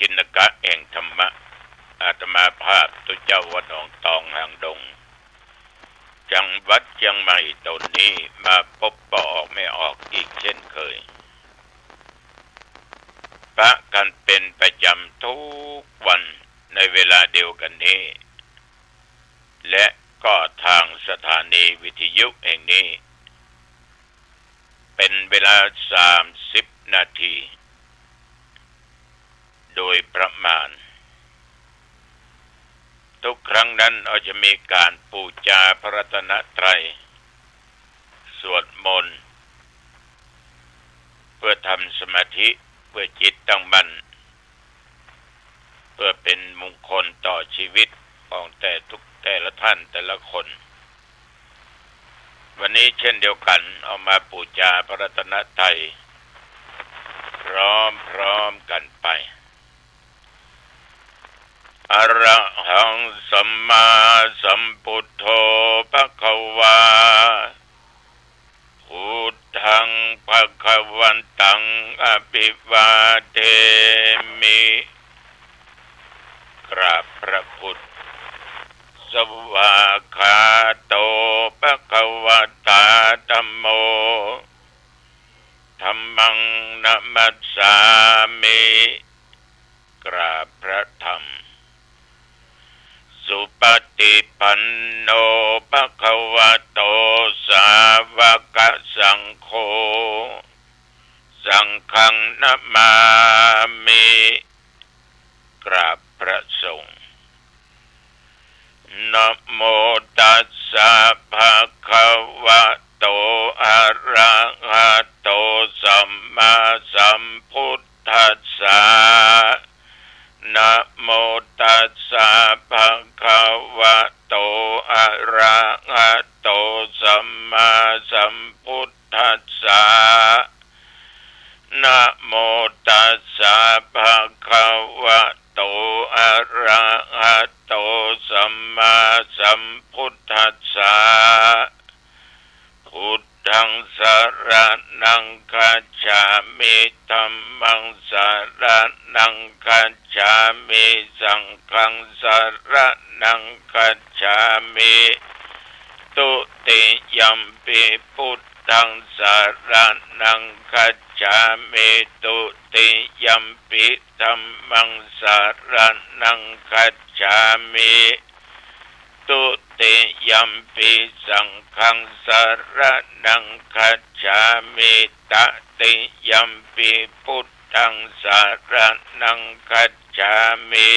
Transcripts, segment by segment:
กินกะแห่งธรรมะอาตมาภาพตุเจ้าวัดหนองตองหางดงจังหวัดเชียงใหม่ตนนี้มาพบปออกไม่ออกอีกเช่นเคยปะกันเป็นประจำทุกวันในเวลาเดียวกันนี้และก็ทางสถานีวิทยุแห่งนี้เป็นเวลา30 นาทีโดยประมาณทุกครั้งนั้นเราจะมีการปูจาพระรัตนตรัยสวดมนต์เพื่อทำสมาธิเพื่อจิตตั้งมั่นเพื่อเป็นมงคลต่อชีวิตของแต่ละท่านแต่ละคนวันนี้เช่นเดียวกันเอามาปูจาพระรัตนตรัยพร้อมกันไปอรหังสัมมาสัมพุทโธภควาพุทธังภวันตังอภิวาเทมิกราบพระพุทธสวากขาโตภควตาธัมโมธัมมังนัมมัสสามิกราบพระธรรมสุปฏิปันโนภควโตสาวกสังโฆสังฆังนะมามิกราบพระสงฆ์นะโมตัสสะภะคะวะโตอะระหะโตสัมมาสัมพุทธัสสะนะโมตัสสะภะคะวะโตอะระหะโตสัมมาสัมพุทธัสสะนะโมตัสสะภะคะวะโตอะระหะโตสัมมาสัมพุทธัสสะพุทธังสรณังคัจฉามิธัมมังสรณังคัจฉามิสังฆังสรณังคัจฉามิตุติยัมปิพุทธังสรณังคัจฉามิตุติยัมปิธัมมังสรณังคัจฉามิตุติยัมปิสังฆังสรณังคัจฉามิตติยัมปิพุทธังสรณังคัจฉามิ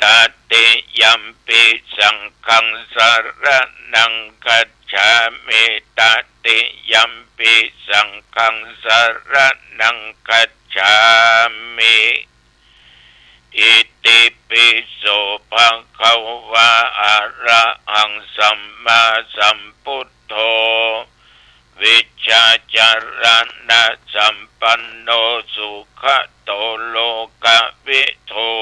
ตติยัมปิสังฆังสรณังคัจฉามิตติยัมปิสังฆังสรณังคัจฉามิอิติปิโสภะคะวะอะระหังสัมมาสัมพุทโธวิชชาจารณะสัมปันโนสุขโตโลกวิทู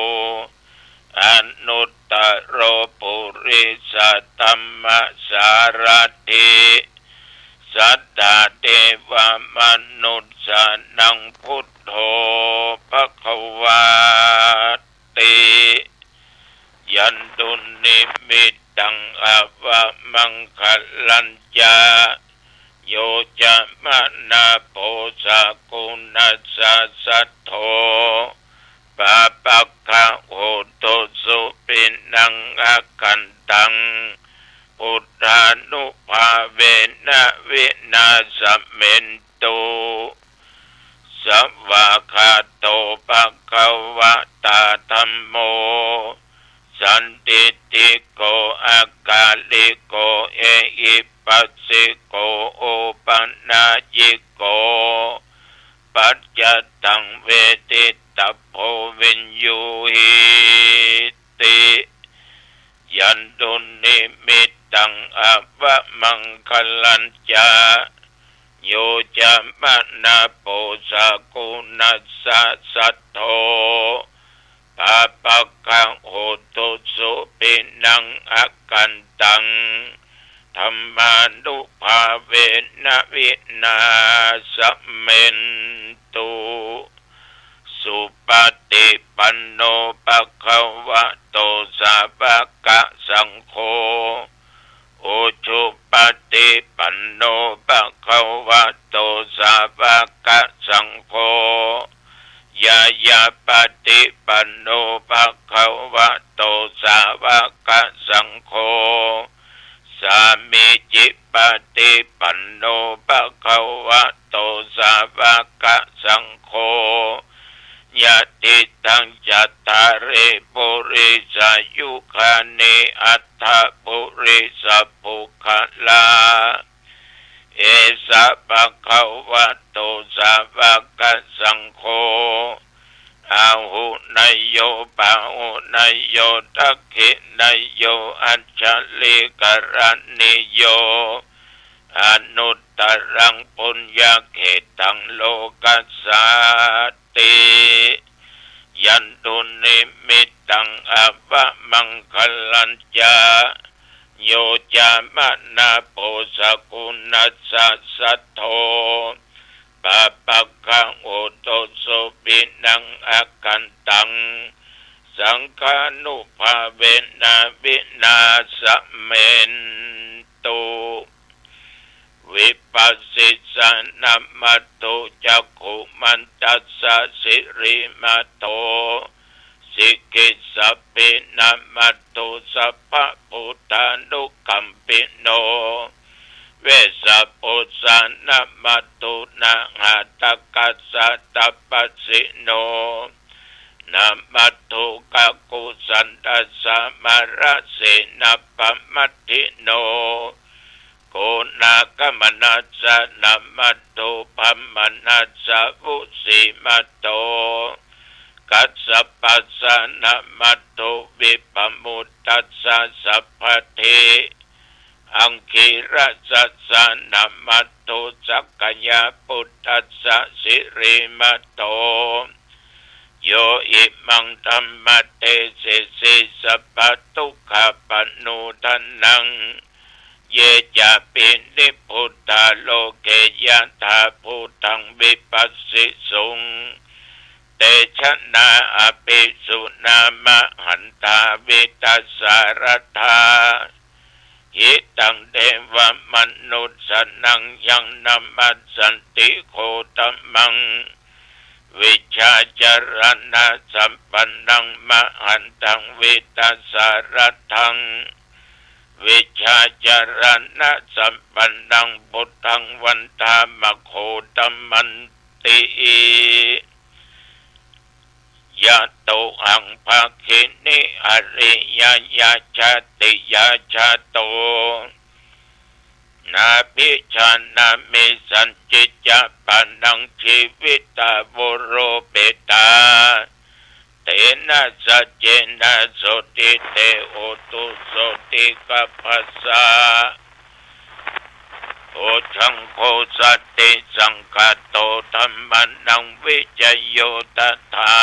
อนุตตโรปุริสธัมมสารถิสัทธาเทวมนุษย์สนังพุทโธภควาติยันตุนิมิตตังอวมังคลัญญาโยจะมะนาโพสกุณัสสะสัทโธปะปักขะโหตุสุปินังอาคันตังพุทธานุภาเวนะวินาสเมนตุสัพวะคาโตภะคะวะตาธัมโมสันติติโกอากาลิโกเอหิปัสสิโกโอปัญญญิโกปัจจตังเวทิตาโพวินยูหิติยันตุนิมิตตังอวมังคลัญญาโยจะมะนาโพสกุณัสสะสัทโธปะปักขะโหตุสุปินังอาคันตังธัมมานุภาเวนะวินาสเมนตุสุปฏิป ปันโนภะคะวะโตสาวกสังโฆโอชุปฏิปันโนภะคะวะโตสาวกสังโฆยายาปฏิปันโนภะคะวะโตสาวกสังโฆสามีจิปฏิปันโนภะคะวะโตสาวกสังโฆยะติตังจัตตาริปุริสายุคานิอัตถปุริสปุคลาเอสะภะคะวะโตสาวกสังโฆอาหุนายโยปะหุนายโยทักขินายโยอัจฉริกรณิโยอนุตตรังปุญญเขตังโลกัสสาติยันตุนิมิตตังอัปปะมังคลัญจาโยจามะนาโปสกุณัสสะสัทโธปะปะกังโอโตโสปินังอากันตังสังฆานุภาเวนะวินาสเมนตุวิปัสสิสานัมมัตโตจักขุมันตัสสะสิริมัตโตสิกิสัพพินัมมัตโตสัพพะพุทธานุคัมปิโนเวสะปุสสานัมมัตโตนะหะตะกัสสะตัปปัสสิโนนัมมัตโตกะกุสันตัสสะมะระเสนะปัมมัตถิโนโกนากมนัสสะนัมมัตโตปัมมนัสสะวุสิมัตโตกัสสะปัสสะนัมมัตโตวิปมุตตัสสะสัพพเทอังคิรัสสะนัมมัตโตสักกยาปุตตัสสะสิริมัตโตโยอิมังธัมมเตเสสิสัพพทุกขปันโนทันนังเยจะปินิพุทธาโลเกยะถาพุทธังวิปัสสิสุงเตชะนาอภิสุนามะหันตาวิตัสสารธาหิตังเทวมนุษย์สนังยังนัมมัสสันติโคตมังวิชาจารณะสัมปันนังมหันตังวิตัสสารทังวิชาจารณะสัมปันนังพุทธังวันตามโคตมันติยะโตอังภาคินิอริยยาชาติยาชาโตนาภิชานามิสัญจิจะปันนังชีวิตาบุโรเปตาเตนะสัจเจนะโสติเตโอตุโสติกัปปัสสะโอชังโคสัตติสังฆโตธัมมันังวิจโยตัทธา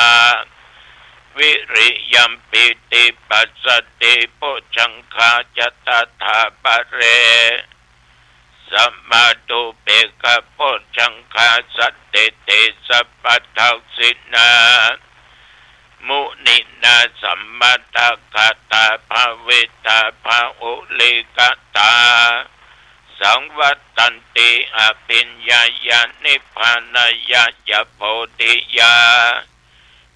วิริยัมปิติปัสสติปุชังคาจตัทธาปะเรสัมมาตุเปกะปุชังคาสัตติเตสัพพทักษินามุนินาสัมมาตากตาภาเวตาภาอุลิกตาสังวัตตันติอภิญญายานิพพานายะโพธิยา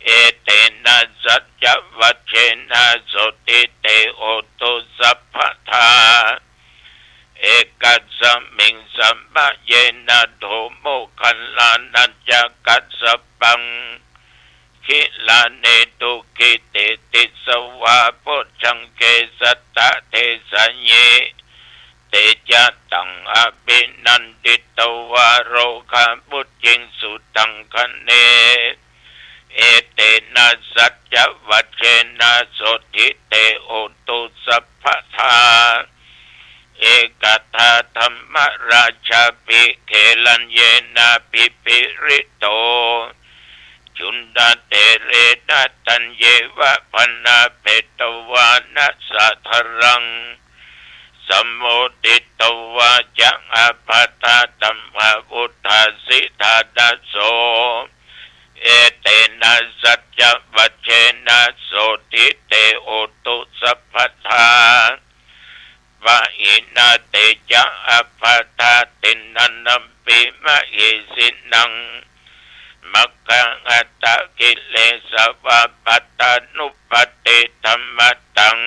เอเตนะสัจจวัชเชนะโสติเตโอตุสัพพทาเอกัสสมิงสัมปะเยนะโธโมคัลลานัจจกัสสปังคิลาเนตุกิเตติสวะปุชังเกสัตตะเทสัญเยเตจะตังอภินันติตวะโรคาบุจิงสุตังคะเนเอเตนะสัจจวัชเชนะโสติเตโอตุสัพพทาเอกทาธรรมราชาภิเขลัญเยนะภิปิริโตจุนดาเตเรนะตัญเยวะพนาเปตวานะสัทธรังสัมโมติตวาจังอภัตตาตัมภะพุทธาสิทธาดัสโสเอ เอเตนะสัจจวัชเชนะโสติเตโอตุสัพพทาวะอินาเตจะอัปปะทาตินันนัมปิมะเยสินังมัคคังอัตตะกิเลสวะปัตตานุปติธัมมตัง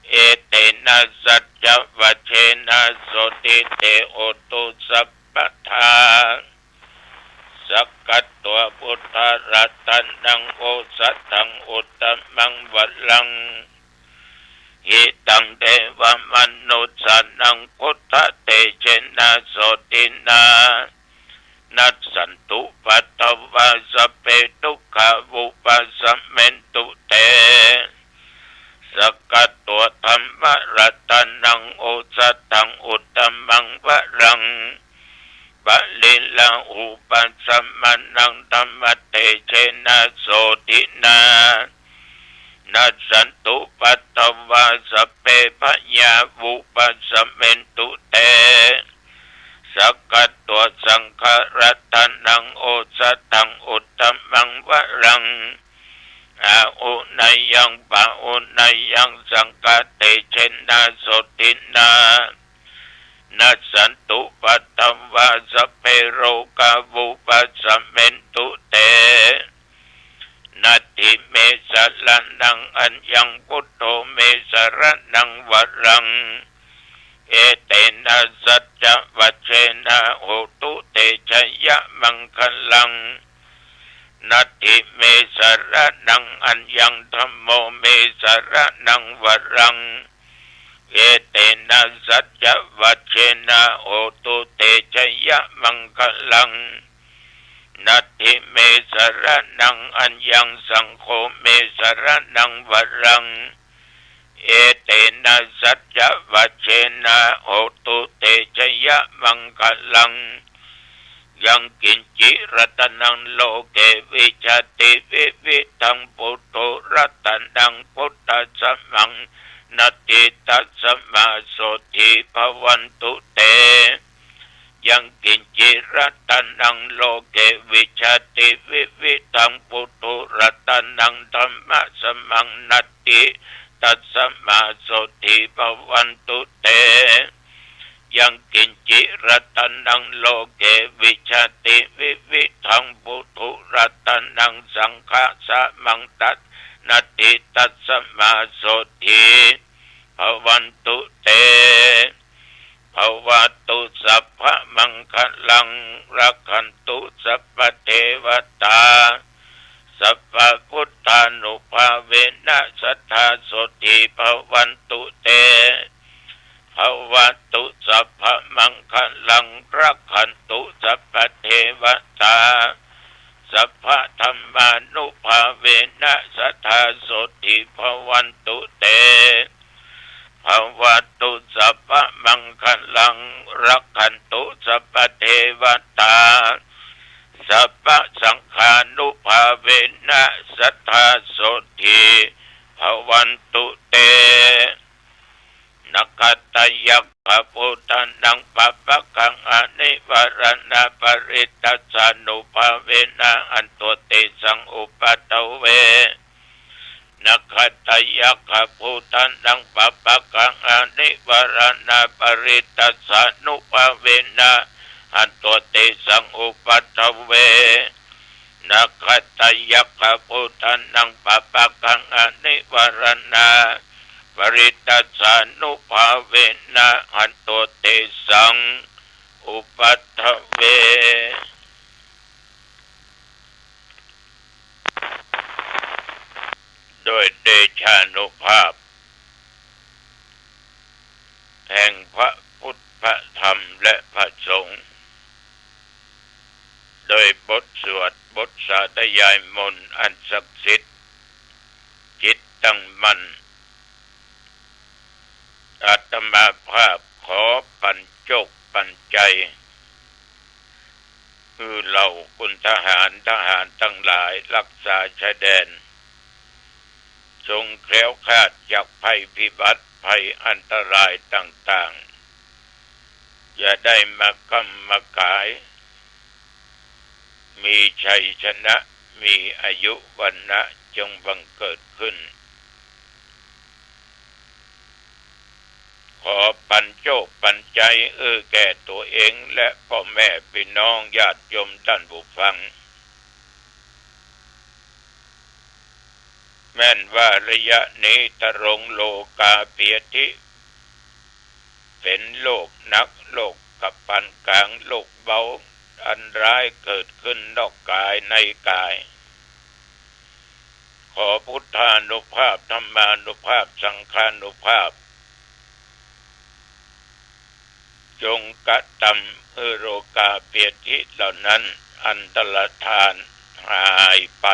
เอเตนะสัจจวัชเชนะโสติเตโอตุสัพพทาสักกัตตัวพุทธรัตนังโอสัตถังอุตตมังวัลลังหิตังเทวมนุสสานังพุทธเตเชนะโสตินานัสสันตุปัตตวะสพเพทุกขวุปัสสะเมนตุเตสักกัตตัวธรรมรัตนังโอสัตถังอุตตมังวะรังบะลิลังอุปัสสมานังธรรมเตเชนะโสตินานัสสันตุปัตตวะสัพเพพยาวุปัสสะเมนตุเตสักกัตตัวสังฆรัตนังโอสัตถังอุตตมังวะรังอาอุนัยยังปะอุนัยยังสังฆเตเชนะโสตินานัสสันตุปัตตวะสัพเพโรกาวุปัสสะเมนตุเตนัตถิเมสะละนังอัญญังพุทโธเมสะระนังวะรังเอเตนะสัจจวัชเชนะโหตุเตชะยะมังคลังนัตถิเมสะระนังอัญญังธัมโมเมสะระนังวะรังเอเตนะสัจจวัชเชนะโหตุเตชะยะมังคลังนัตถิเมสะระนังอัญญังสังโฆเมสะระนังวะรังเอเตนะสัจจวัชเชนะโหตุเตชะยะมังคลังยังกินจิรัตนังโลเกวิชติวิวิทังพุทโธรัตนังพุทธัสสะมังนัตติตัสสมาโสติภวันตุเตยังกินจิรัตนังโลเกวิชติวิวิทังพุทโธรัตนังธัมมะสมังนัตติตัสสมาโสติภวันตุเตยังกินจิรัตนังโลเกวิชติวิวิทังพุทโธรัตนังสังฆะสะมังตัสนัตติตัสสมาโสติภวันตุเตภวตุสัพพะมังคลังรักขันตุสัพพะเทวตาสัพพะพุทธานุภาเวนะสัทธาโสติภวันตุเตภวตุสัพพะมังคลังรักขันตุสัพพะเทวตาสัพพะธรรมานุภาเวนะสัทธาโสติภวันตุเตภวตุสัพพะมังคลังรักขันตุสัพพะเทวตาสัพพะสังฆานุภาเวนะสัทธาโสติภวันตุเตนักขตยักขพุทธันังปัปปะกังอนิวรณปริตัสสานุภาเวนะอันตุเตสังอุปัตตเวนักขตยักขพุทธันังปัปปะกังอนิวรณปริตัสสานุภาเวนะอันตุเตสังอุปัตตเวนักขตยักขพุทธันังปัปปะกังอนิวรณปริตัสสานุภาเวนะอันตุเตสังอุปัตถเวโดยเดชานุภาพแห่งพระพุทธพระธรรมและพระสงฆ์โดยบทสวดบทสาธยายมนต์อันศักดิ์สิทธิ์จิตตั้งมั่นอาตมาภาพขอปัญจกปัญใจคือเหล่าคุณทหารทั้งหลายรักษาชายแดนจงแคล้วคลาดจากภัยพิบัติภัยอันตรายต่างๆอย่าได้มากำมากายมีชัยชนะ มีอายุวันนะจงบังเกิดขึ้นขอปันโชคปันใจแก่ตัวเองและพ่อแม่พี่น้องญาติโยมท่านผู้ฟังแม่นว่าระยะนี้ทรงโลกาเพียทิเป็นโลกหนักโลกกับปานกลางโลกเบาอันร้ายเกิดขึ้นนอกกายในกายขอพุทธานุภาพธรรมานุภาพสังฆานุภาพจงกระทำโลกาเพียทิเหล่านั้นอันตรธานหายไป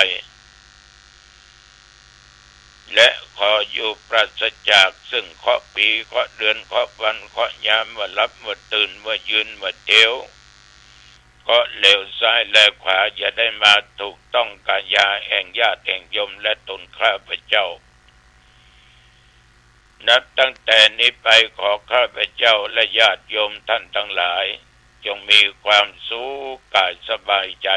และขออยู่ปราศจากซึ่งเคราะห์ปีเคราะห์เดือนเคราะห์วันเคราะห์ยามว่ารับว่าตื่นว่ายืนว่าเที่ยวเคราะห์เลวซ้ายและขวาอย่าได้มาถูกต้องกายาแห่งญาติแห่งโยมและตนข้าพเจ้านับตั้งแต่นี้ไปขอข้าพเจ้าและญาติโยมท่านทั้งหลายจงมีความสุขกายสบายใจ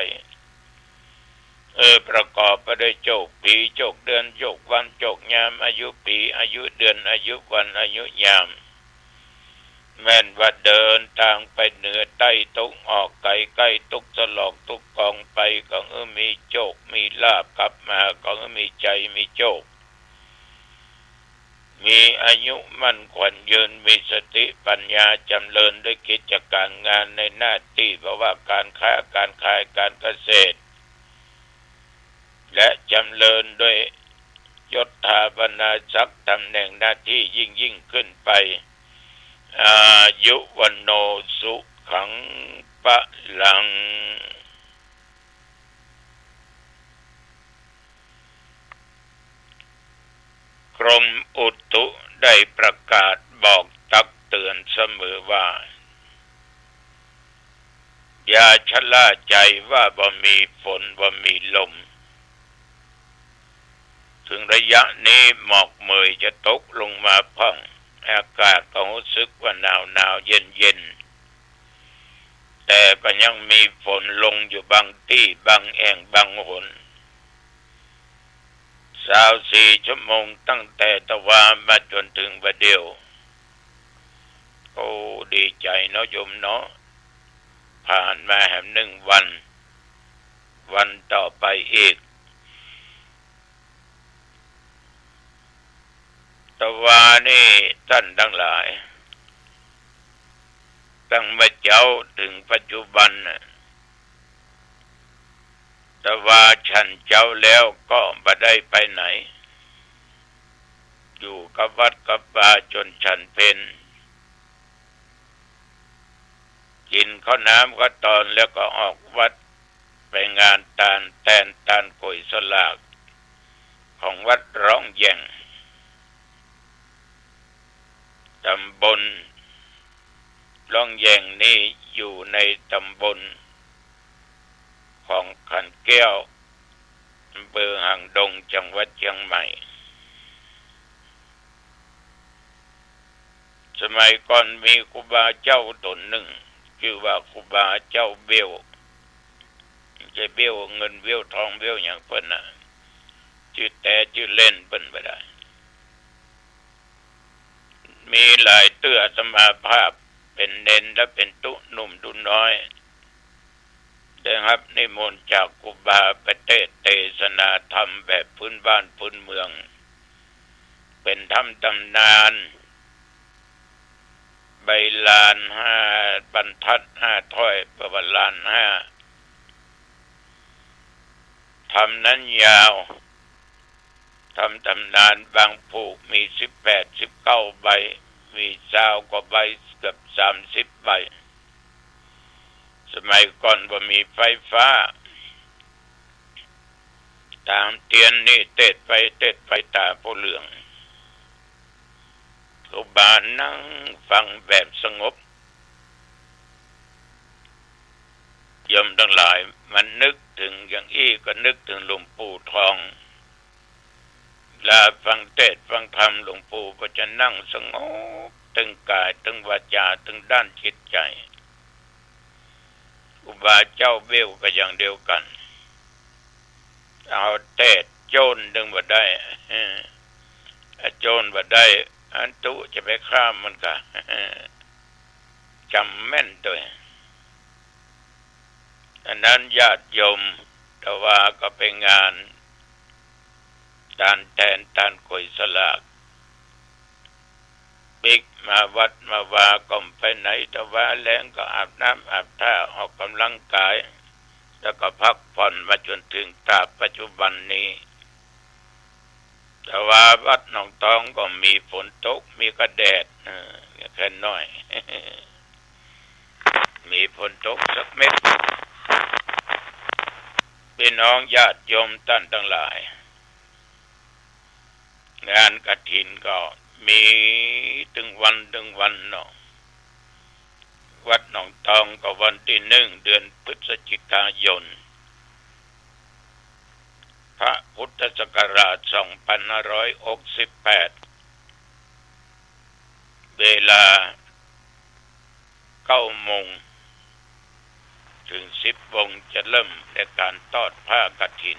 ประกอบไปด้วยโชคปีโชคเดือนโชควันโชคยามอายุปีอายุเดือนอายุวันอายุยามแม่นว่าเดินทางไปเหนือใต้ตกออกไกลใกล้ตกสลอกตกกองไปก็มีโชคมีลาภกลับมาก็มีใจมีโชคมีอายุมั่นขวัญยืนมีสติปัญญาจำเริญด้วยกิจการงานในหน้าที่เพราะว่าการค้าการขายการเกษตรและจำเริญด้วยยศถาบรรดาศักดิ์ตำแหน่งหน้าที่ยิ่งขึ้นไปอายุวันโนสุขังปะลังกรมอุตุได้ประกาศบอกตักเตือนเสมอว่าอย่าชะล่าใจว่าบ่มีฝนบ่มีลมถึงระยะนี้หมอกเมยจะตกลงมาพ่องอากาศก็รู้สึกว่าหนาวเย็นแต่ก็ยังมีฝนลงอยู่บางที่บางแห่งบางหน24 ชั่วโมงตั้งแต่ตะวันมาจนถึงบัดเดียวโอ้ดีใจเนาะโยมเนาะผ่านมาแหม1 วันต่อไปอีกตะวันนี่ท่านทั้งหลายตั้งแต่เจ้าถึงปัจจุบันแต่ว่าฉันเจ้าแล้วก็ไม่ได้ไปไหนอยู่กับวัดกับป่าจนฉันเพลกินข้าวน้ำก็ตอนแล้วก็ออกวัดไปงานตานโกยสลากของวัดร้องแย่งตำบลร้องแย่งนี่อยู่ในตำบลของขันแก้วอำเภอหางดงจังหวัดเชียงใหม่สมัยก่อนมีครูบาเจ้าตนหนึ่งชื่อว่าครูบาเจ้าเบี้ยวจะเบี้ยวเงินเบี้ยวทองเบี้ยวอย่างเพิ่นน่ะชื่อเล่นเพิ่นบ่ได้มีหลายเตื้อสมาภาพเป็นเน้นและเป็นตุหนุ่มดุน้อยได้รับนิมนต์จากครูบาไปเทศนาธรรมแบบพื้นบ้านพื้นเมืองเป็นธรรมตำนานใบลาน5 บรรทัด 5 ถ้อยประวัติลาน 5ธรรมนั้นยาวธรรมตำนานบางผูกมี18-19 ใบมี20 กว่าใบเกือบ30 ใบสมัยก่อนว่ามีไฟฟ้าตามเตียนนี่เต็ดไปตาผู้เหลืองครูบานั่งฟังแบบสงบโยมทั้งหลายมันนึกถึงอย่างอี้ก็นึกถึงหลวงปู่ทองลาฟังเทศน์ฟังธรรมหลวงปู่ก็จะนั่งสงบตึงกายตึงวาจาตึงด้านจิตใจครูบาเจ้าเบี้ยวก็อย่างเดียวกัน เอาเตะโจรดึงบ่ได้โจรบ่ได้อันตุจะไปฆ่ามันก็จำแม่นด้วยดังนั้นญาติโยมแต่ว่าก็ไปงานตานแทนตานกุยสลากบิ๊กมาวัดมาวาก็ไปไหนแต่ว่าแรงก็อาบน้ำอาบท่าออกกำลังกายแล้วก็พักผ่อนมาจนถึงตราปัจจุบันนี้แต่ว่าวัดหนองตองก็มีฝนตกมีกระแดดแค่น้อย มีฝนตกสักเม็ดพี่น้องญาติโยมท่านทั้งหลายงานกฐินก็มีถึงวันเนาะวัดหนองตองก็วันที่1 เดือนพฤศจิกายนพระพุทธศักราช2568เวลา9 โมงถึง10 โมงจะเริ่มในการทอดผ้ากฐิน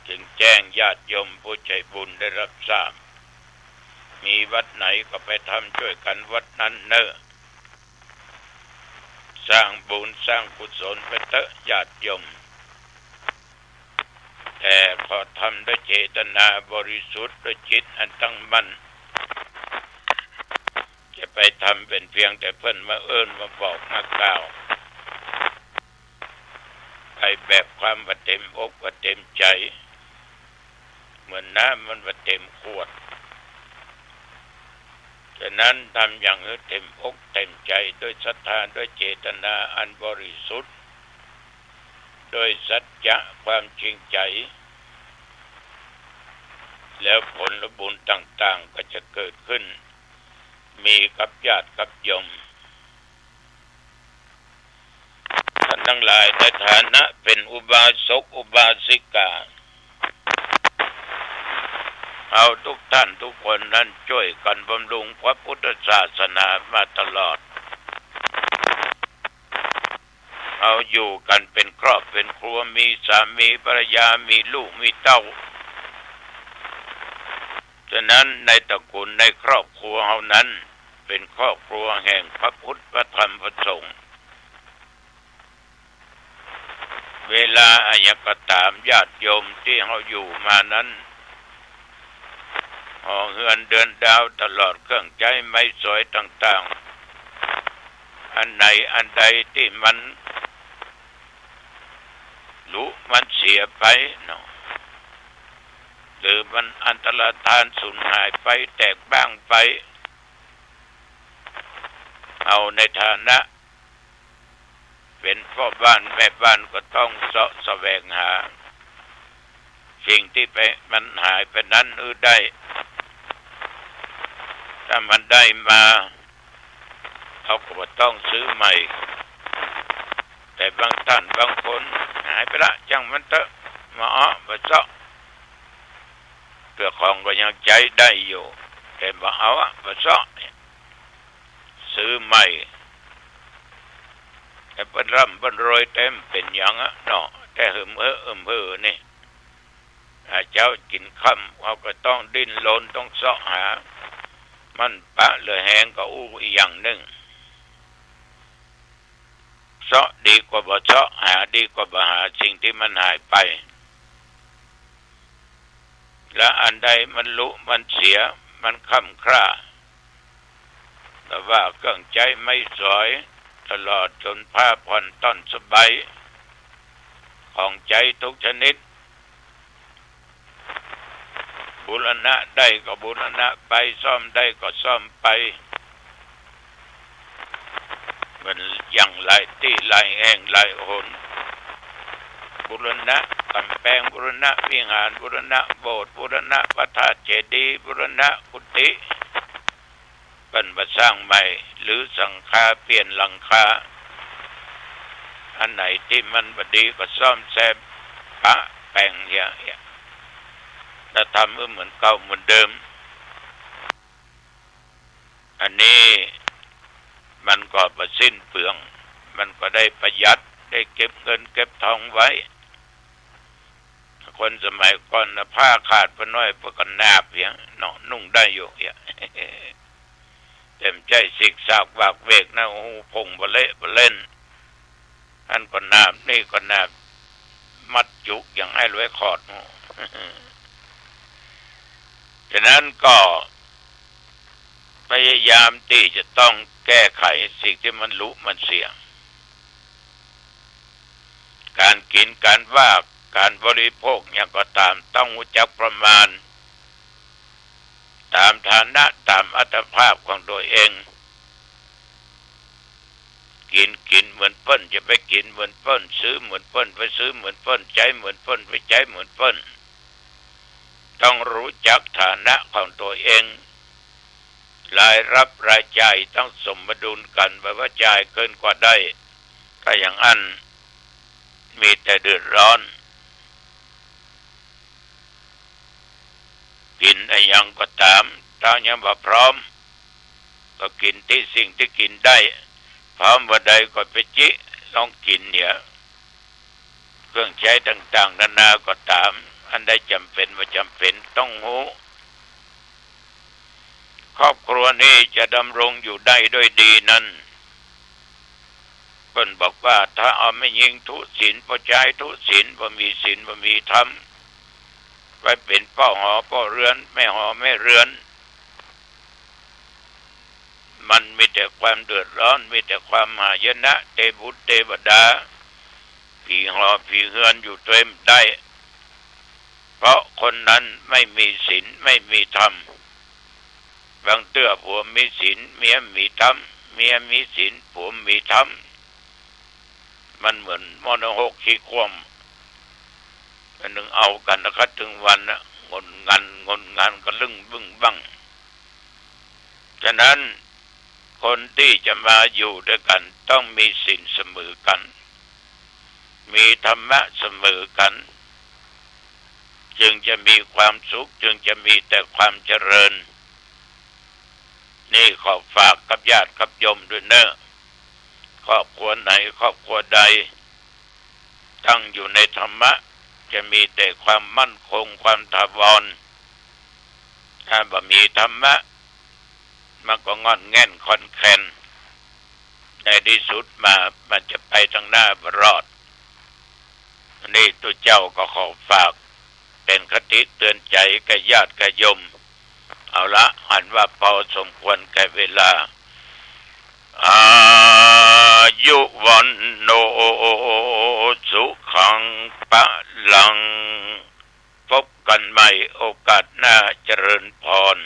จึงแจ้งญาติโยมผู้ใจบุญได้รับทราบมีวัดไหนก็ไปทำช่วยกันวัดนั้นเนอะสร้างบุญสร้างกุศลไปเถอะญาติโยมแต่ขอทำด้วยเจตนาบริสุทธิ์ด้วยจิตอันตั้งมั่นจะไปทำเป็นเพียงแต่เพิ่นมามาบอกมากล่าวไปแบบความว่าเต็มอกว่าเต็มใจเหมือนน้ำมันว่าเต็มขวดฉะนั้นทำอย่างเต็มอกเต็มใจด้วยศรัทธาด้วยเจตนาอันบริสุทธิ์ด้วยสัจจะความจริงใจแล้วผลบุญต่างๆก็จะเกิดขึ้นมีกับญาติกับโยมท่านทั้งหลายในฐานะเป็นอุบาสกอุบาสิกาเอาทุกท่านทุกคนนั้นช่วยกันบำรุงพระพุทธศาสนามาตลอดเอาอยู่กันเป็นครอบเป็นครัวมีสามีภรรยามีลูกมีเต้าฉะนั้นในตระกูลในครอบครัวเฮานั้นเป็นครอบครัวแห่งพระพุทธพระธรรมพระสงฆ์เวลาอะไรก็ตามญาติโยมที่เฮาอยู่มานั้นหอเฮือนเดือนดาวตลอดเครื่องใจไม้สวยต่างๆอันไหนอันใดที่มันรู้มันเสียไปเนาะหรือมันอันตรธานสูญหายไปแตกบ้างไปเอาในฐานะเป็นพ่อบ้านแม่บ้านก็ต้องเสาะแสวงหาสิ่งที่ไปมันหายไปนั้นได้ถ้ามันได้มาเขาก็ต้องซื้อใหม่แต่บางท่านบางคนหายไปละจังมันเถอะมามาเจาะเพื่อของก็ยังใจได้อยู่แต่มาเอามาเจาะซื้อใหม่แต่เป็นร่ำเป็นรอยเต็มเป็นอย่างเนาะแต่เหือนี่เจ้ากินค่ำเขาก็ต้องดิ้นรนต้องเสาะหามันปะเหลือแห้งก็อีกอย่างหนึ่งเสาะดีกว่าบ่เสาะหาดีกว่าบ่หาสิ่งที่มันหายไปและอันใดมันรู้มันเสียมันค่ำคร่าแต่ว่าเครื่องใจไม่สวยตลอดจนผ้าผ่อนต้นสบายของใจทุกชนิดบูรณะได้ก็บูรณะไปซ่อมได้ก็ซ่อมไปมันอย่างไรที่ไรแห่งไรหนบูรณะกำแพงบูรณะวิหารบูรณะโบสถ์บูรณะพระธาตุเจดีย์บูรณะกุฏิเป็นมาสร้างใหม่หรือสังฆาเปลี่ยนหลังคาอันไหนที่มันบดีก็ซ่อมแซมปะแปลงอย่างถ้าทำเหมือนเก่าเหมือนเดิมอันนี้มันก็ประสิ้นเปลืองมันก็ได้ประหยัดได้เก็บเงินเก็บทองไว้ คนสมัยก่อนนะผ้าขาดไปน้อยพวกกันนาบเพียงเนาะนุ่งได้อยู่เพียงเต็มใจสิกสากบากเวกนะหูพงบะเละบะเล่นอันก็นาบนี่ก็นาบมัดจุกอย่างให้รวยขอดฉะนั้นก็พยายามที่จะต้องแก้ไขสิ่งที่มันรู้มันเสี่ยงการกินการว่าการบริโภคอย่างก็ตามต้องรู้จักประมาณตามฐานะตามอัตภาพของตัวเองกินเหมือนเปิ้นจะไปกินเหมือนเปิ้นซื้อเหมือนเปิ้นไปซื้อเหมือนเปิ้นใช้เหมือนเปิ้นไปใช้เหมือนเปิ้นต้องรู้จักฐานะของตัวเองรายรับรายจ่ายต้องสมดุลกันว่าจ่ายเกินกว่าได้ถ้าอย่างนั้นมีแต่เดือดร้อนกินอะไรยังก็ตามถ้ายังบ่พร้อมก็กินที่สิ่งที่กินได้พร้อมว่าใดก็ไปจิลองกินเนี่ยเครื่องใช้ต่างๆนานาก็ตามอันใดจำเป็นว่าจำเป็นต้องรู้ครอบครัวนี้จะดำรงอยู่ได้ด้วยดีนั้นเพิ่นบอกว่าถ้าเอาไม่ยิงทุศีลบ่ใจทุศีลบ่มีศีลบ่มีธรรมไว้เป็นเป้าหอเป้าเรือนไม่หอไม่เรือนมันมีแต่ความเดือดร้อนมีแต่ความหายนะเทบุตรเทวดาผีหอผีเฮือนอยู่เต็มได้เพราะคนนั้นไม่มีศีลไม่มีธรรมบางเตื้อผัวมีศีลเมียมีธรรมเมียมีศีลผัวมีธรรมมันเหมือนมโนหกขี้คว่ำกันนึงเอากันนะครับถึงวันนะงนงานก็ลึ่งบึ้งบังฉะนั้นคนที่จะมาอยู่ด้วยกันต้องมีศีลเสมอกันมีธรรมะเสมอกันจึงจะมีความสุขจึงจะมีแต่ความเจริญนี่ขอฝากกับญาติกับโยมด้วยเนอะครอบครัวไหนครอบครัวใดตั้งอยู่ในธรรมะจะมีแต่ความมั่นคงความถาวรถ้าบ่มีธรรมะมันก็งอนแง่นคอนแคนในที่สุดมันจะไปทางหน้าบ่รอดนี่ตัวเจ้าก็ขอฝากเป็นคติเตือนใจแก่ญาติแก่โยมเอาละหันว่าพอสมควรแก่เวลาอายุวันโนสุขังปะลังพบกันใหม่โอกาสหน้าเจริญพร